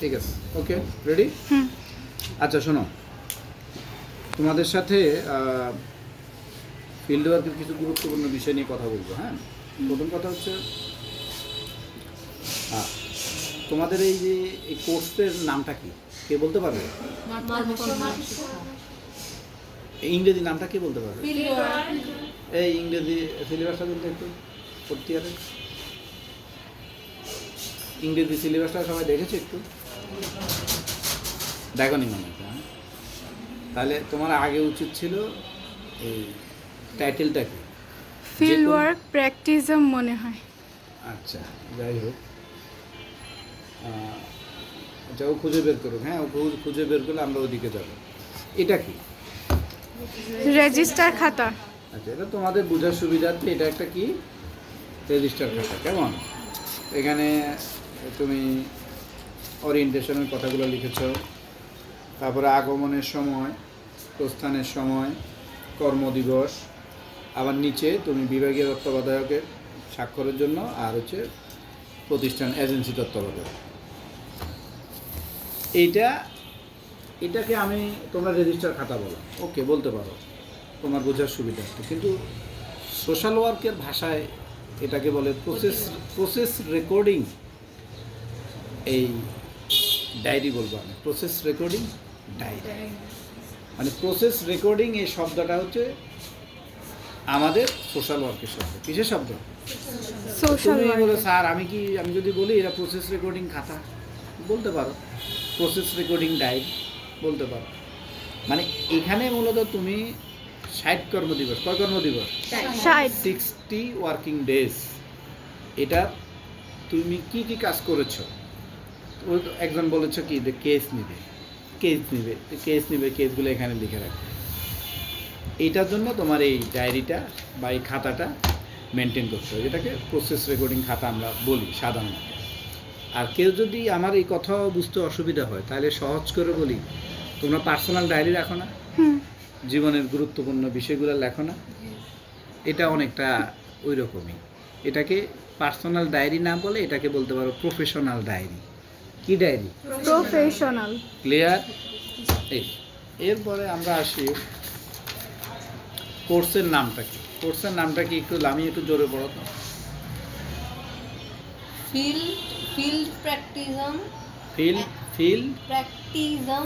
ঠিক আছে, ওকে, রেডি? আচ্ছা শোনো, তোমাদের সাথে ফিল্ড ওয়ার্কের কিছু গুরুত্বপূর্ণ বিষয় নিয়ে কথা বলবো। হ্যাঁ, প্রথম কথা হচ্ছে তোমাদের এই যে এই কোর্সের নামটা কি, কে বলতে পারবে? ইংরেজি নামটা কে বলতে পারবে? এই ইংরেজি সিলেবাসটা বলতে একটু পড়তে হবে। ইংরেজি সিলেবাসটা সবাই দেখেছে? একটু দেখো নি মনে হয়। তাহলে তোমার আগে উচিত ছিল এই টাইটেলটা কি? ফিল্ড ওয়ার্ক প্র্যাকটিসম মনে হয়। আচ্ছা, যাই হোক, আচ্ছা ও খুঁজে বের করুক। হ্যাঁ, ও খুঁজে বের করলে আমরা ওদিকে যাব। এটা কি? রেজিস্টার খাতা। আচ্ছা, এটা তোমাদের বোঝার সুবিধার্থে এটা একটা কি রেজিস্টার খাতা। কেমন? এখানে তুমি ওরিয়েন্টেশনের কথাগুলো লিখেছ, তারপরে আগমনের সময়, প্রস্থানের সময়, কর্মদিবস, আবার নিচে তুমি বিভাগীয় তত্ত্বাবধায়কের স্বাক্ষরের জন্য, আর হচ্ছে প্রতিষ্ঠান এজেন্সি তত্ত্বাবধায়ক। এটাকে আমি তোমরা রেজিস্টার খাতা বলো, ওকে বলতে পারো তোমার বোঝার সুবিধা। কিন্তু সোশ্যাল ওয়ার্কের ভাষায় এটাকে বলে প্রসেস রেকর্ডিং। এই ডায়েরি বলবো আমি, প্রসেস রেকর্ডিং ডায়েরি। মানে প্রসেস রেকর্ডিং এই শব্দটা হচ্ছে আমাদের সোশ্যাল ওয়ার্কের শব্দ। কিসের শব্দ? সোশ্যাল তুমি বলো ওয়ার্ক। স্যার আমি যদি বলি এটা প্রসেস রেকর্ডিং খাতা, বলতে পারো। প্রসেস রেকর্ডিং ডায়েরি বলতে পারো। মানে এখানে মূলত তুমি 60 কর্মদিবস, কয় কর্মদিবস? 60 ওয়ার্কিং ডেজ। এটা তুমি কি কি কাজ করেছো। একজন বলেছো কি যে কেস নিবে, কেসগুলো এখানে লিখে রাখবে। এইটার জন্য তোমার এই ডায়েরিটা বা এই খাতাটা মেনটেন করতে হবে, যেটাকে প্রসেস রেকর্ডিং খাতা আমরা বলি সাধারণত। আর কেউ যদি আমার এই কথা বুঝতে অসুবিধা হয়, তাহলে সহজ করে বলি, তোমরা পার্সোনাল ডায়েরি রাখো না? জীবনের গুরুত্বপূর্ণ বিষয়গুলো লেখো না? এটা অনেকটা ওই রকমই। এটাকে পার্সোনাল ডায়েরি না বলে এটাকে বলতে পারো প্রফেশনাল ডায়েরি। কি ডায়েরি? প্রফেশনাল। ক্লিয়ার? এরপরে আমরা আসি কোর্সের নামটা কি। কোর্সের নামটা কি আমি একটু জোরে পড়ো তো। Field practicum.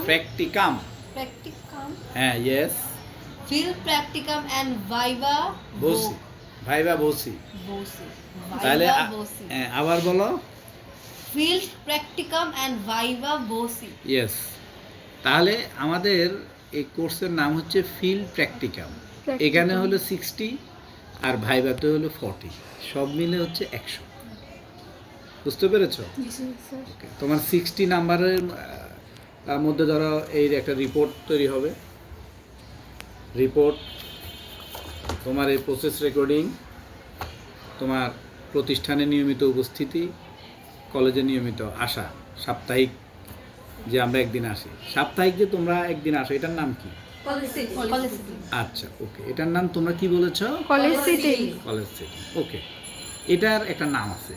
প্র্যাকটিকাম। হ্যাঁ, yes. Field practicum and viva বসি। তাহলে আবার বলো। ফিল্ড প্র্যাকটিকাম এন্ড ভাইভা বসি। ইয়েস। তাহলে আমাদের এই কোর্সের নাম হচ্ছে ফিল্ড প্র্যাকটিকাম। এখানে হলো 60 আর ভাইভাতে হলো 40, সব মিলে হচ্ছে 100। বুঝতে পেরেছো? তোমার 60 নাম্বারের মধ্যে ধরো এই একটা রিপোর্ট তৈরি হবে। রিপোর্ট, তোমার এই প্রসেস রেকর্ডিং, তোমার প্রতিষ্ঠানে নিয়মিত উপস্থিতি, কলেজে নিয়মিত আসা, সাপ্তাহিক যে আমরা একদিন আসি, সাপ্তাহিক যে তোমরা একদিন আসো, এটার নাম কি? আচ্ছা, ওকে, এটার নাম তোমরা কি বলেছো? College sitting. ওকে, এটার একটা নাম আছে,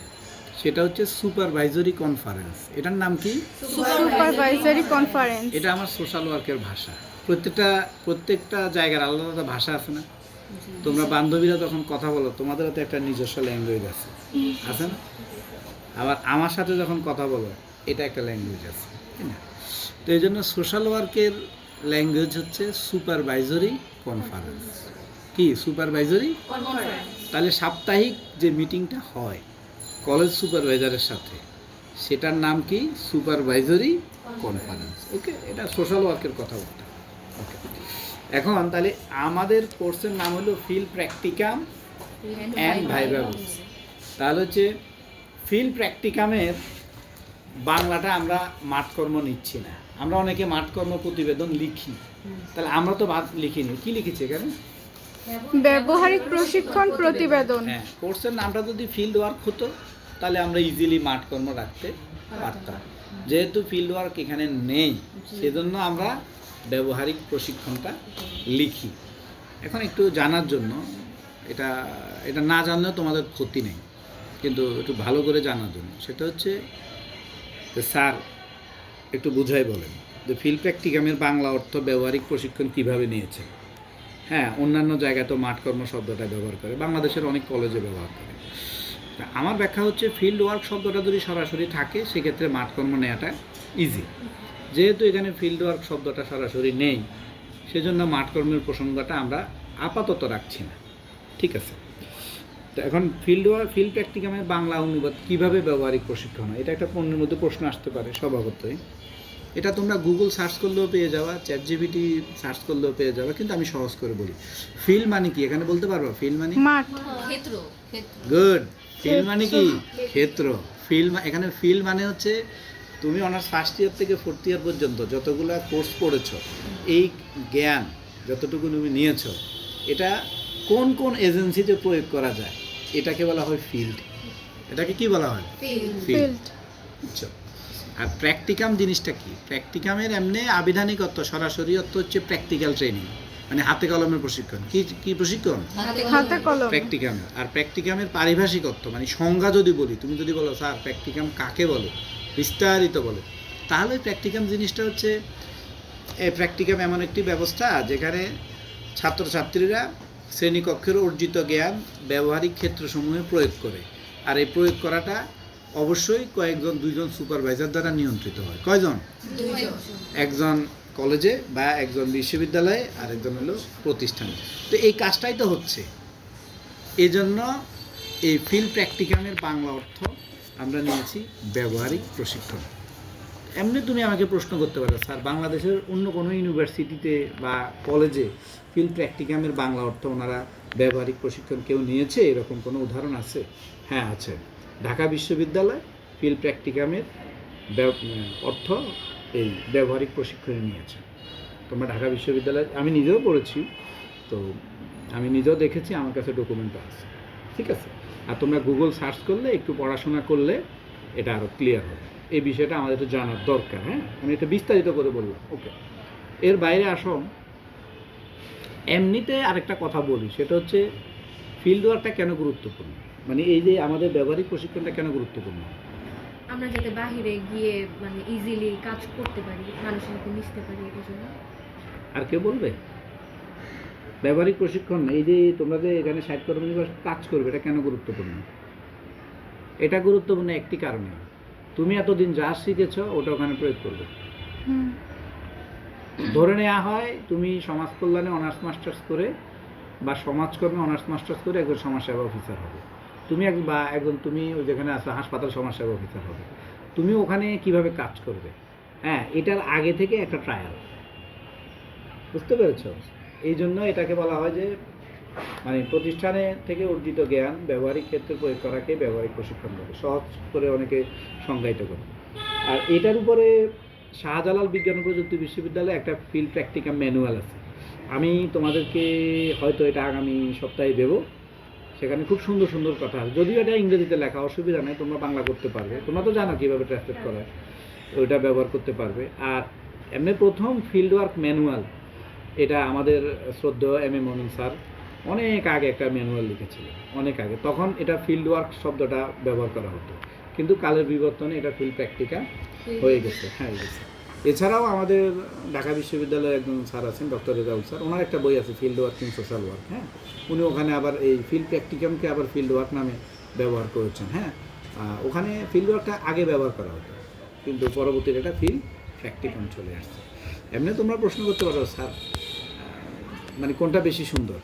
সেটা হচ্ছে সুপারভাইজরি কনফারেন্স। এটার নাম কি? Supervisory conference. এটা আমার সোশ্যাল ওয়ার্কের ভাষা। প্রত্যেকটা জায়গার আলাদা আলাদা ভাষা আছে না? তোমরা বান্ধবীরা যখন কথা বলো, তোমাদেরও তো একটা নিজস্ব ল্যাঙ্গুয়েজ আছে না? আবার আমার সাথে যখন কথা বলো, এটা একটা ল্যাঙ্গুয়েজ আছে, তাই না? তো এই জন্য সোশ্যাল ওয়ার্কের ল্যাঙ্গুয়েজ হচ্ছে সুপারভাইজরি কনফারেন্স। কি সুপারভাইজরি? তাহলে সাপ্তাহিক যে মিটিংটা হয় কলেজ সুপারভাইজারের সাথে, সেটার নাম কি? Supervisory conference. ওকে, এটা সোশ্যাল ওয়ার্কের কথা বলতে। ওকে, এখন তাহলে আমাদের কোর্সের নাম হলো ফিল্ড প্র্যাকটিকাম অ্যান্ড ভাইভা। তাহলে হচ্ছে ফিল্ড প্র্যাকটিকামের বাংলাটা আমরা মাঠকর্ম নিচ্ছি না। আমরা অনেকে মাঠকর্ম প্রতিবেদন লিখি, তাহলে আমরা তো লিখিনি। কি লিখেছি এখানে? ব্যবহারিক প্রশিক্ষণ প্রতিবেদন। হ্যাঁ, কোর্সের নামটা যদি ফিল্ড ওয়ার্ক হতো, তাহলে আমরা ইজিলি মাঠকর্ম রাখতে পারতাম। যেহেতু ফিল্ড ওয়ার্ক এখানে নেই, সেজন্য আমরা ব্যবহারিক প্রশিক্ষণটা লিখি। এখন একটু জানার জন্য, এটা না জানলেও তোমাদের ক্ষতি নেই, কিন্তু একটু ভালো করে জানার জন্য, সেটা হচ্ছে যে স্যার একটু বুঝাই বলেন যে ফিল্ড প্র্যাকটিকামের বাংলা অর্থ ব্যবহারিক প্রশিক্ষণ কিভাবে নিয়েছে। হ্যাঁ, অন্যান্য জায়গায় তো মাঠকর্ম শব্দটা ব্যবহার করে, বাংলাদেশের অনেক কলেজে ব্যবহার করে। তা আমার ব্যাখ্যা হচ্ছে ফিল্ড ওয়ার্ক শব্দটা যদি সরাসরি থাকে সেক্ষেত্রে মাঠকর্ম নেওয়াটা ইজি। যেহেতু এখানে ফিল্ড ওয়ার্ক শব্দটা সরাসরি নেই, সেজন্য মাঠকর্মের প্রসঙ্গটা আমরা আপাতত রাখছি না। ঠিক আছে, তো এখন ফিল্ড প্র্যাকটিকামের বাংলা অনুবাদ কীভাবে ব্যবহারিক প্রশিক্ষণ হয়, এটা একটা পণ্যের মধ্যে প্রশ্ন আসতে পারে স্বভাবতই। এটা তোমরা গুগল সার্চ করলেও পেয়ে যাওয়া, চ্যাটজিপিটি সার্চ করলেও পেয়ে যাওয়া, কিন্তু আমি সহজ করে বলি। ফিল্ড মানে কি এখানে বলতে পারবো? ফিল্ড মানে মাঠ, ক্ষেত্র ক্ষেত্র গুড। ফিল্ড মানে কি? ক্ষেত্র। এখানে ফিল্ড মানে হচ্ছে তুমি অনার্স ফার্স্ট ইয়ার থেকে ফোর্থ ইয়ার পর্যন্ত যতগুলো কোর্স পড়েছো, এই জ্ঞান যতটুকু তুমি নিয়েছো, এটা কোন কোন এজেন্সিতে প্রয়োগ করা যায়, এটাকে বলা হয় ফিল্ড। এটাকে কি বলা হয়? ফিল্ড। ফিল্ড। বুঝছো? আর প্র্যাকটিকাম জিনিসটা কি? প্র্যাকটিকামের এমনি আবিধানিক অর্থ, সরাসরি অর্থ হচ্ছে প্র্যাকটিক্যাল ট্রেনিং, মানে হাতে কলমের প্রশিক্ষণ। কি কি প্রশিক্ষণ? হাতে কলম। প্র্যাকটিকাম। আর প্র্যাকটিকামের পারিভাষিক অর্থ, মানে সংজ্ঞা যদি বলি, তুমি যদি বলো স্যার প্র্যাকটিকাম কাকে বলে, বিস্তারিত বলো, তাহলে প্র্যাকটিকাম জিনিসটা হচ্ছে প্র্যাকটিকাম এমন একটি ব্যবস্থা যেখানে ছাত্রছাত্রীরা শ্রেণীকক্ষের অর্জিত জ্ঞান ব্যবহারিক ক্ষেত্রসমূহে প্রয়োগ করে। আর এই প্রয়োগ করাটা অবশ্যই কয়েকজন, দুইজন সুপারভাইজার দ্বারা নিয়ন্ত্রিত হয়। কয়জন? একজন কলেজে বা একজন বিশ্ববিদ্যালয়ে, আর একজন হলো প্রতিষ্ঠানে। তো এই কাজটাই তো হচ্ছে। এই জন্য এই ফিল্ড প্র্যাকটিকামের বাংলা অর্থ আমরা নিয়েছি ব্যবহারিক প্রশিক্ষণ। এমনি তুমি আমাকে প্রশ্ন করতে পারো, স্যার বাংলাদেশের অন্য কোনো ইউনিভার্সিটিতে বা কলেজে ফিল্ড প্র্যাকটিকামের বাংলা অর্থ ওনারা ব্যবহারিক প্রশিক্ষণ কেউ নিয়েছে, এরকম কোনো উদাহরণ আছে? হ্যাঁ আছে। ঢাকা বিশ্ববিদ্যালয় ফিল্ড প্র্যাকটিকামের অর্থ এই ব্যবহারিক প্রশিক্ষণে নিয়েছে। তোমরা ঢাকা বিশ্ববিদ্যালয়ে, আমি নিজেও পড়েছি, তো আমি নিজেও দেখেছি, আমার কাছে ডকুমেন্ট আছে। ঠিক আছে, আর তোমরা গুগল সার্চ করলে, একটু পড়াশোনা করলে এটা আরও ক্লিয়ার হবে। এই বিষয়টা আমাদের একটু জানার দরকার। হ্যাঁ, আমি এটা বিস্তারিত করে বললাম। ওকে, এর বাইরে আসো, এমনিতে আরেকটা কথা বলি, সেটা হচ্ছে ফিল্ড ওয়ার্কটা কেন গুরুত্বপূর্ণ, মানে এই যে আমাদের ব্যবহারিক প্রশিক্ষণটা কেন গুরুত্বপূর্ণ? আমরা যাতে বাহিরে গিয়ে মানে ইজিলি কাজ করতে পারি, মানুষের সাথে মিশতে পারি, এই জন্য। আর কেউ বলবে? ব্যবহারিক প্রশিক্ষণ, এই যে তোমরা যে এখানে 60 কর্মদিবস কাজ করবে, এটা কেন গুরুত্বপূর্ণ? এটা গুরুত্বপূর্ণ একটি কারণে, তুমি এতদিন যা শিখেছ ওটা ওখানে প্রয়োগ করবে। ধরে নেওয়া হয় তুমি সমাজ কল্যাণে অনার্স মাস্টার্স করে বা সমাজকর্মে অনার্স মাস্টার্স করে একজন সমাজসেবা অফিসার হবে, তুমি তুমি যেখানে আছো হাসপাতাল সমাজসেবা অফিসার হবে, তুমি ওখানে কিভাবে কাজ করবে? হ্যাঁ, এটার আগে থেকে একটা ট্রায়াল, বুঝতে পেরেছ? এই জন্য এটাকে বলা হয় যে মানে প্রতিষ্ঠানে থেকে অর্জিত জ্ঞান ব্যবহারিক ক্ষেত্রে প্রয়োগ করাকে ব্যবহারিক প্রশিক্ষণ বলে, সহজ করে অনেকে সংজ্ঞায়িত করে। আর এটার উপরে শাহজালাল বিজ্ঞান ও প্রযুক্তি বিশ্ববিদ্যালয়ে একটা ফিল্ড প্র্যাকটিকাম ম্যানুয়াল আছে, আমি তোমাদেরকে হয়তো এটা আগামী সপ্তাহে দেবো। সেখানে খুব সুন্দর সুন্দর কথা আছে, যদিও এটা ইংরেজিতে লেখা, অসুবিধা নেই, তোমরা বাংলা করতে পারবে, তোমরা তো জানো কীভাবে ট্রান্সলেট করা, ওইটা ব্যবহার করতে পারবে। আর এমনি প্রথম ফিল্ড ওয়ার্ক ম্যানুয়াল, এটা আমাদের শ্রদ্ধেয় এম এ মমিন স্যার অনেক আগে একটা ম্যানুয়াল লিখেছিলেন, অনেক আগে, তখন এটা ফিল্ড ওয়ার্ক শব্দটা ব্যবহার করা হতো, কিন্তু কালের বিবর্তনে এটা ফিল্ড প্র্যাকটিকা হয়ে গেছে। হ্যাঁ, হয়ে গেছে। এছাড়াও আমাদের ঢাকা বিশ্ববিদ্যালয়ের একজন স্যার আছেন, ডক্টর রেজাউল স্যার, ওনার একটা বই আছে field work in social work. হ্যাঁ, উনি ওখানে আবার এই ফিল্ড প্র্যাকটিকামকে আবার ফিল্ড ওয়ার্ক নামে ব্যবহার করেছেন। হ্যাঁ, ওখানে ফিল্ড ওয়ার্কটা আগে ব্যবহার করা হতো, কিন্তু পরবর্তীতে এটা ফিল্ড প্র্যাকটিকাম চলে আসছে। এমনি তোমরা প্রশ্ন করতে পারো, স্যার মানে কোনটা বেশি সুন্দর?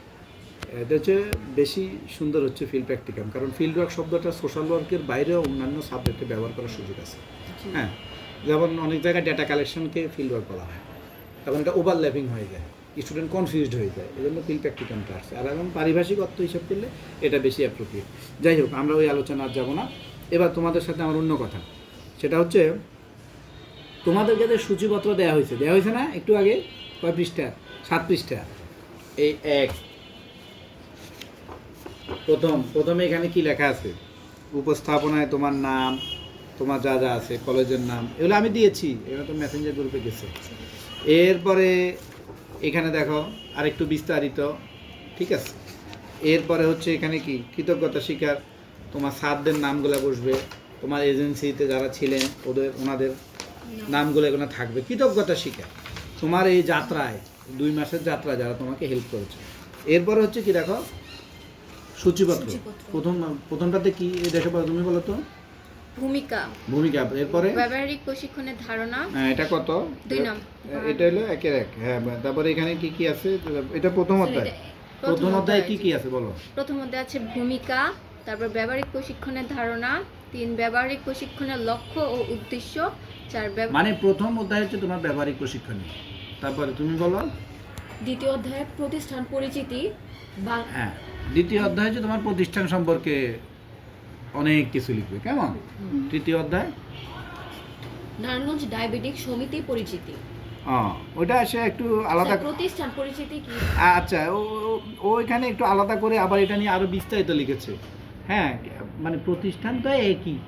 এটা হচ্ছে বেশি সুন্দর হচ্ছে ফিল্ড প্র্যাকটিকাম, কারণ ফিল্ড ওয়ার্ক শব্দটা সোশ্যাল ওয়ার্কের বাইরেও অন্যান্য সাবজেক্টে ব্যবহার করার সুযোগ আছে। হ্যাঁ, যেমন অনেক জায়গায় ডেটা কালেকশনকে ফিল্ড ওয়ার্ক বলা হয়, তখন এটা ওভারল্যাপিং হয়ে যায়, স্টুডেন্ট কনফিউজড হয়ে যায়, এই জন্য ফিল্ড প্র্যাকটিকামটা আসছে। আর এখন পারিভাষিক অর্থ হিসাব করলে এটা বেশি অ্যাপ্রোপ্রিয়েট। যাই হোক, আমরা ওই আলোচনা আর যাবো না। এবার তোমাদের সাথে আমার অন্য কথা, সেটা হচ্ছে তোমাদেরকে যে সূচিপত্র দেওয়া হয়েছে না একটু আগে, কয় পৃষ্ঠা? 7 পৃষ্ঠা। এই প্রথমে এখানে কি লেখা আছে? উপস্থাপনায় তোমার নাম, তোমার যা যা আছে, কলেজের নাম, এগুলো আমি দিয়েছি, এগুলো তো মেসেঞ্জার গ্রুপে গেছে। এরপরে এখানে দেখো আরেকটু বিস্তারিত, ঠিক আছে। এরপরে হচ্ছে এখানে কি কৃতজ্ঞতা স্বীকার, তোমার স্যারদের নামগুলো বসবে, তোমার এজেন্সিতে যারা ছিলেন ওনাদের নামগুলো এগুলো থাকবে, কৃতজ্ঞতা শিকার তোমার এই যাত্রায় 2 মাসের যাত্রা যারা তোমাকে হেল্প করেছে। এরপরে হচ্ছে কি দেখো সূচিপত্র। প্রথমটাতে কি এই দেখে বলো, তুমি বলো তো। ভূমিকা, ভূমিকা। এরপরে ব্যবহারিক প্রশিক্ষণের ধারণা, হ্যাঁ এটা কত? 2 নম্বর। এটা হলো 1-1। হ্যাঁ, তারপরে এখানে কি কি আছে? এটা প্রথম অধ্যায়। প্রথম অধ্যায়ে কি কি আছে বলো? প্রথম অধ্যায় আছে ভূমিকা, তারপর ব্যবহারিক প্রশিক্ষণের ধারণা, 3 ব্যবহারিক প্রশিক্ষণের লক্ষ্য ও উদ্দেশ্য, 4 মানে প্রথম অধ্যায় হচ্ছে তোমার ব্যবহারিক প্রশিক্ষণ। তারপরে তুমি বলো। দ্বিতীয় অধ্যায়ে প্রতিষ্ঠান পরিচিতি বা হ্যাঁ, দ্বিতীয় অধ্যায় হচ্ছে তোমার প্রতিষ্ঠান সম্পর্কে অনেক কিছু লিখবে, কেমন? তৃতীয় অধ্যায় নারায়ণগঞ্জ ডায়াবেটিক সমিতি পরিচিতি। ওইটা আসে একটু আলাদা। প্রতিষ্ঠান পরিচিতি কি? আচ্ছা, ওইখানে একটু আলাদা করে আবার এটা নিয়ে আরো বিস্তারিত লিখেছে। হ্যাঁ, মানে প্রতিষ্ঠান তো একই।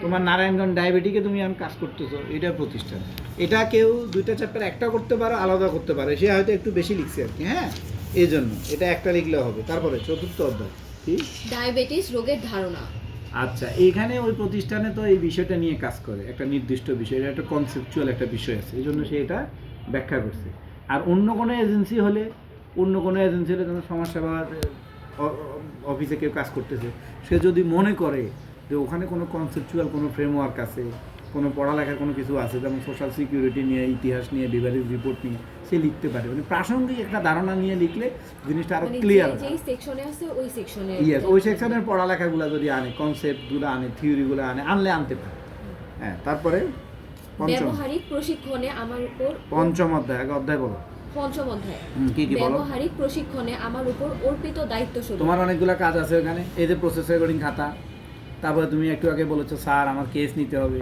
তোমার নারায়ণগঞ্জ ডায়াবেটিকে তুমি এখন কাজ করতেছো, এটা প্রতিষ্ঠান। এটা কেউ 2টা চ্যাপ্টার একটা করতে পারো, আলাদা করতে পারে, সে হয়তো একটু বেশি লিখছে আর কি। হ্যাঁ, এই জন্য এটা একটা লিখলে হবে। তারপরে চতুর্থ অধ্যায় কি? ডায়াবেটিস রোগের ধারণা। আচ্ছা, এখানে ওই প্রতিষ্ঠানে তো এই বিষয়টা নিয়ে কাজ করে, একটা নির্দিষ্ট বিষয়, এটা একটা কনসেপচুয়াল একটা বিষয় আছে, এই জন্য সে এটা ব্যাখ্যা করছে। আর অন্য কোনো এজেন্সি হলে তোমার সমাজসেবার অফিসে কেউ কাজ করতেছে, সে যদি মনে করে যে ওখানে কোনো কনসেপচুয়াল কোনো ফ্রেমওয়ার্ক আছে, কোনো পড়ালেখার কোনো কিছু আছে, যেমন সোশ্যাল সিকিউরিটি নিয়ে, ইতিহাস নিয়ে, বিভাগীয় রিপোর্ট নিয়ে সে লিখতে পারে। মানে প্রাসঙ্গিক একটা ধারণা নিয়ে লিখলে জিনিসটা আরো ক্লিয়ার হয়। যেই সেকশনে আছে ওই সেকশনে। ইয়েস, ওই সেকশনের পড়ালেখাগুলো যদি আনে, কনসেপ্টগুলো আনে, থিওরিগুলো আনতে পারে। হ্যাঁ, তারপরে ব্যবহারিক প্রশিক্ষণে আমার উপর। পঞ্চম অধ্যায়, আগে অধ্যায় বলো। পঞ্চম অধ্যায় কি কি বলো? ব্যবহারিক প্রশিক্ষণে আমার উপর অর্পিত দায়িত্ব সমূহ। তোমার অনেকগুলো কাজ আছে ওখানে। এই যে প্রসেস রেকর্ডিং খাতা, তারপরে তুমি একটু আগে বলেছো স্যার আমার কেস নিতে হবে,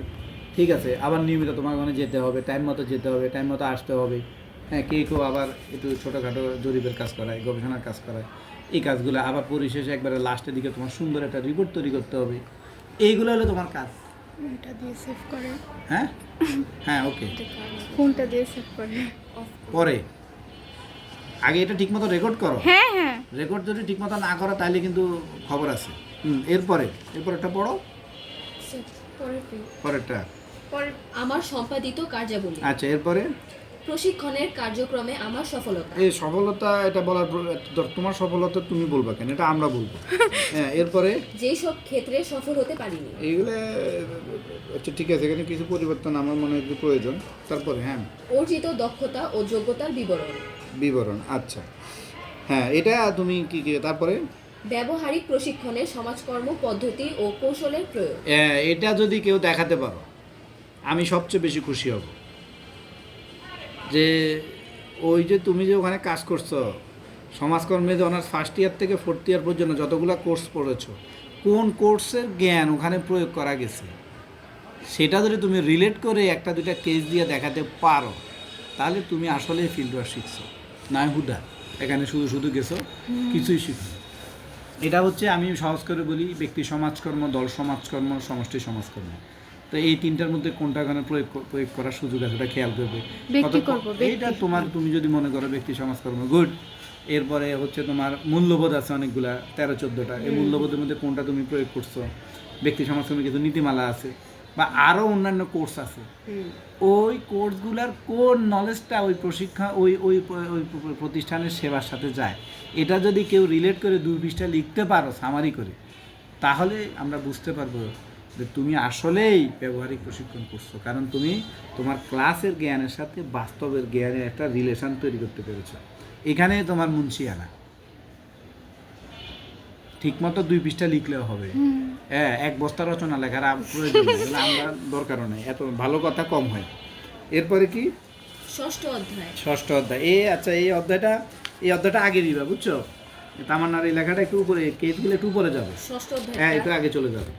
ঠিক আছে, আবার নিয়মিত তোমার ওখানে যেতে হবে, টাইম মতো যেতে হবে, টাইম মতো আসতে হবে। হ্যাঁ, কেউ আবার একটু ছোটোখাটো জরিপের কাজ করায়, গবেষণার কাজ করায়, এই কাজগুলো আবার পরিশেষে একবারে লাস্টের দিকে তোমার সুন্দর একটা রিপোর্ট তৈরি করতে হবে। এইগুলো হলো তোমার কাজ। এটা দিয়ে সেভ করে, হ্যাঁ হ্যাঁ, ওকে। ফোনটা দিয়ে সেভ করে। পরে আগে এটা ঠিকমতো রেকর্ড করো। হ্যাঁ হ্যাঁ, রেকর্ড যদি ঠিকমতো না করো তাহলে কিন্তু খবর আছে। এরপরেরটা পড়ো। পরেরটা আমার সম্পাদিত কার্যাবলী। আচ্ছা, এরপরে প্রশিক্ষণের কার্যক্রমে আমার সফলতা। এই সফলতা, এটা বলার তোমার সফলতা তুমি বলবা কেন, এটা আমরা বলবো। হ্যাঁ, এরপরে যেই সব ক্ষেত্রে সফল হতে পারিনি। এইগুলো আচ্ছা ঠিক আছে, এখানে কিছু পরিবর্তন আমার মনে হয় একটু প্রয়োজন। তারপরে হ্যাঁ, অর্জিত দক্ষতা ও যোগ্যতার বিবরণ। আচ্ছা, হ্যাঁ, এটা তুমি কি তারপরে ব্যবহারিক প্রশিক্ষণে সমাজকর্ম পদ্ধতি ও কৌশলের প্রয়োগ। এটা যদি কেউ দেখাতে পারো আমি সবচেয়ে বেশি খুশি হব। যে ওই যে তুমি যে ওখানে কাজ করছো, সমাজকর্মে যে অনার্স ফার্স্ট ইয়ার থেকে 4th ইয়ার পর্যন্ত যতগুলো কোর্স পড়েছো, কোন কোর্সের জ্ঞান ওখানে প্রয়োগ করা গেছে সেটা যদি তুমি রিলেট করে 1-2টা কেস দিয়ে দেখাতে পারো, তাহলে তুমি আসলে ফিল্ড ওয়ার্ক শিখছো, নয় হুদা এখানে শুধু গেছো, কিছুই শিখছো। এটা হচ্ছে, আমি সহজ করে বলি, ব্যক্তি সমাজকর্ম, দল সমাজকর্ম, সমষ্টি সমাজকর্ম। তো এই 3টার মধ্যে কোনটা এখানে প্রয়োগ করার সুযোগ আছে এটা খেয়াল করবে। এইটা তুমি যদি মনে করো ব্যক্তি সমাজকর্ম গুড। এরপরে হচ্ছে তোমার মূল্যবোধ আছে অনেকগুলা, 13-14টা। এই মূল্যবোধের মধ্যে কোনটা তুমি প্রয়োগ করছো? ব্যক্তি সমাজকর্মে কিছু নীতিমালা আছে বা আরও অন্যান্য কোর্স আছে। ওই কোর্সগুলার কোন নলেজটা ওই প্রশিক্ষণ ওই ওই ওই প্রতিষ্ঠানের সেবার সাথে যায়, এটা যদি কেউ রিলেট করে 2 পৃষ্ঠা লিখতে পারো সামারি করে, তাহলে আমরা বুঝতে পারবো যে তুমি আসলেই ব্যবহারিক প্রশিক্ষণ করছো, কারণ তুমি তোমার ক্লাসের জ্ঞানের সাথে বাস্তবের জ্ঞানের একটা রিলেশন তৈরি করতে পেরেছো। এখানে তোমার মুন্সিয়ানা ঠিকমতো 2 পৃষ্ঠা লিখলেও হবে। হ্যাঁ, 1 বস্তা রচনা লেখার প্রয়োজন নেই, আমরা দরকারও নেই, এত ভালো কথা কম হয়। এরপরে কি? ষষ্ঠ অধ্যায়। আচ্ছা, এই অধ্যায়টা আগে দিবা, বুঝছো? তামান্নার এই লেখাটা একটু উপরে, কেসগুলো একটু উপরে যাবে। ষষ্ঠ অধ্যায় হ্যাঁ, একটু আগে চলে যাবে।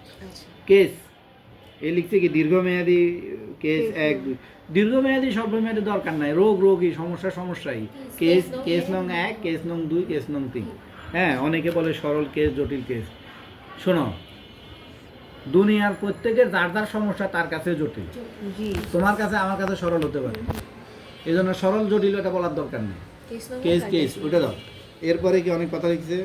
কেস এই লিখছে কি দীর্ঘমেয়াদী কেস 1-2। দীর্ঘমেয়াদী স্বল্পমেয়াদী দরকার নাই, রোগী সমস্যাই। কেস নং 1, কেস নং 2, কেস নং 3। হ্যাঁ, অনেকে বলে সরল কেস, জটিল কেস। শোনো, দুনিয়ার প্রত্যেকের যার সমস্যা তার কাছে জটিল, তোমার কাছে আমার কাছে সরল হতে পারে, এই জন্য সরল জটিল এটা বলার দরকার নেই। কেস ওটা দাও। এরপরে কি অনেক কথা লিখছে,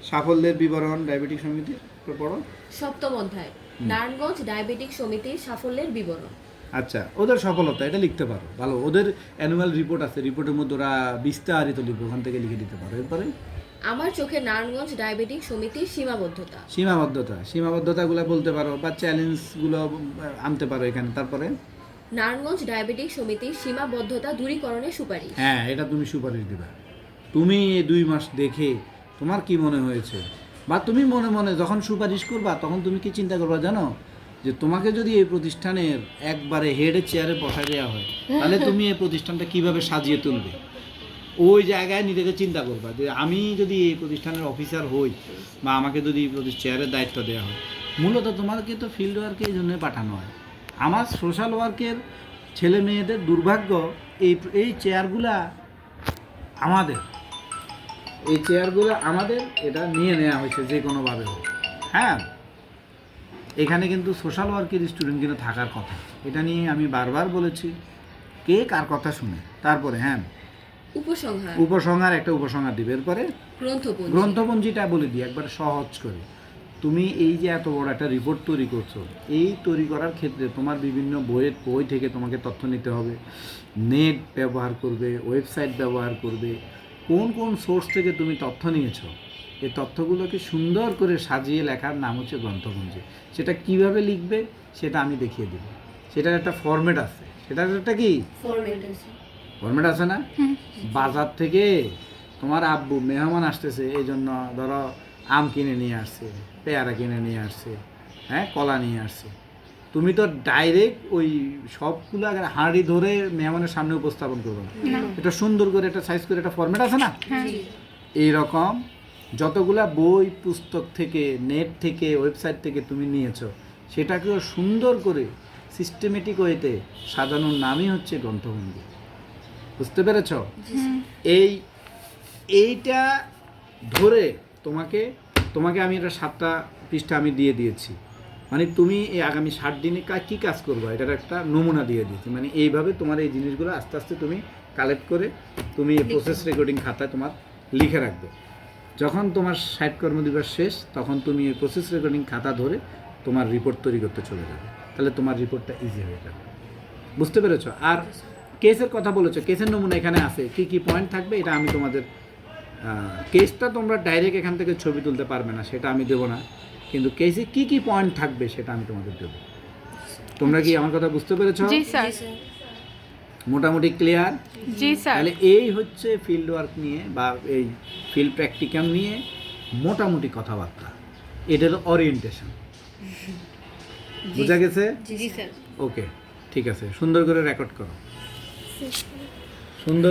সাফল্যের বিবরণ, ডায়াবেটিক সমিতি পড়ো। সপ্তম অধ্যায় নারায়ণগঞ্জ ডায়াবেটিক সমিতির সাফল্যের বিবরণ। আচ্ছা, ওদের সফলতা এটা লিখতে পারো ভালো। ওদের অ্যানুয়াল রিপোর্ট আছে, রিপোর্টের মধ্যে ওরা বিস্তারিত লিখবে, ওখান থেকে লিখে দিতে পারো। এরপরে আমার চোখে নারায়ণগঞ্জ ডায়াবেটিক সমিতির সীমাবদ্ধতা। সীমাবদ্ধতাগুলো বলতে পারো বা চ্যালেঞ্জগুলো আনতে পারো এখানে। তারপরে নারায়ণগঞ্জ ডায়াবেটিক সমিতির সীমাবদ্ধতা দূরীকরণের সুপারিশ। হ্যাঁ, এটা তুমি সুপারিশ দিবা। তুমি এই 2 মাস দেখে তোমার কি মনে হয়েছে, বা তুমি মনে মনে যখন সুপারিশ করবা তখন তুমি কি চিন্তা করবা জানো, যে তোমাকে যদি এই প্রতিষ্ঠানের একবারে হেডের চেয়ারে বসায় দেওয়া হয়, তাহলে তুমি এই প্রতিষ্ঠানটা কিভাবে সাজিয়ে তুলবে। ওই জায়গায় নিজেকে চিন্তা করবা যে আমি যদি এই প্রতিষ্ঠানের অফিসার হই বা আমাকে যদি এই চেয়ারের দায়িত্ব দেওয়া হয়, মূলত তোমাকে তো ফিল্ড ওয়ার্কে এই জন্যই পাঠানো হয়। আমার সোশ্যাল ওয়ার্কের ছেলে মেয়েদের দুর্ভাগ্য, এই চেয়ারগুলা আমাদের, এই চেয়ারগুলো আমাদের, এটা নিয়ে নেওয়া হয়েছে যে কোনোভাবে হোক। হ্যাঁ, এখানে কিন্তু সোশ্যাল ওয়ার্কের স্টুডেন্ট কিন্তু থাকার কথা, এটা নিয়ে আমি বারবার বলেছি, কে কার কথা শুনে। তারপরে হ্যাঁ, উপসংহার একটা উপসংহার দিবে। এরপরে গ্রন্থপঞ্জি। গ্রন্থপঞ্জিটা বলে দিই একবার সহজ করে। তুমি এই যে এত বড় একটা রিপোর্ট তৈরি করছো, এই তৈরি করার ক্ষেত্রে তোমার বিভিন্ন বই থেকে তোমাকে তথ্য নিতে হবে, নেট ব্যবহার করবে, ওয়েবসাইট ব্যবহার করবে, কোন কোন সোর্স থেকে তুমি তথ্য নিয়েছো, এই তথ্যগুলোকে সুন্দর করে সাজিয়ে লেখার নাম হচ্ছে গ্রন্থপঞ্জি। সেটা কিভাবে লিখবে সেটা আমি দেখিয়ে দেব। সেটার একটা ফরম্যাট আছে, সেটার একটা কি ফরম্যাট আছে না? বাজার থেকে তোমার আব্বু মেহমান আসতেছে, এই জন্য ধরো আম কিনে নিয়ে আসছে, পেয়ারা কিনে নিয়ে আসছে, হ্যাঁ, কলা নিয়ে আসছে। তুমি তো ডাইরেক্ট ওই সবগুলো হাঁড়ি ধরে মেহমানের সামনে উপস্থাপন করবে না, এটা সুন্দর করে একটা সাইজ করে একটা ফরম্যাট আছে না? এইরকম যতগুলা বই পুস্তক থেকে, নেট থেকে, ওয়েবসাইট থেকে তুমি নিয়েছো, সেটাকেও সুন্দর করে সিস্টেমেটিক ওয়েতে সাজানোর নামই হচ্ছে গ্রন্থপঞ্জি। বুঝতে পেরেছ? এইটা ধরে তোমাকে আমি এটা 7টা পৃষ্ঠা আমি দিয়ে দিয়েছি। মানে তুমি এই আগামী 60 দিনে কী কাজ করবে এটার একটা নমুনা দিয়ে দিয়েছি। মানে এইভাবে তোমার এই জিনিসগুলো আস্তে আস্তে তুমি কালেক্ট করে তুমি এই প্রসেস রেকর্ডিং খাতায় তোমার লিখে রাখবে। যখন তোমার 60 কর্মদিবস শেষ, তখন তুমি এই প্রসেস রেকর্ডিং খাতা ধরে তোমার রিপোর্ট তৈরি করতে চলে যাবে। তাহলে তোমার রিপোর্টটা ইজি হয়ে যাবে। বুঝতে পেরেছ? আর কেসের কথা বলেছো, কেসের নমুনা এখানে আছে, কি কি পয়েন্ট থাকবে এটা আমি তোমাদের, কেসটা তোমরা ডাইরেক্ট এখান থেকে ছবি তুলতে পারবে না, সেটা আমি দেবো না, কিন্তু কেসে কি কি পয়েন্ট থাকবে সেটা আমি তোমাদের দেবো। তোমরা কি আমার কথা বুঝতে পেরেছো? জি স্যার। মোটামুটি ক্লিয়ার? জি স্যার। তাহলে এই হচ্ছে ফিল্ড ওয়ার্ক নিয়ে বা এই ফিল্ড প্র্যাকটিক্যাম নিয়ে মোটামুটি কথাবার্তা। এটা হলো ওরিয়েন্টেশন। বোঝা গেছে? জি স্যার। ওকে, ঠিক আছে, সুন্দর করে রেকর্ড করো, সুন্দর।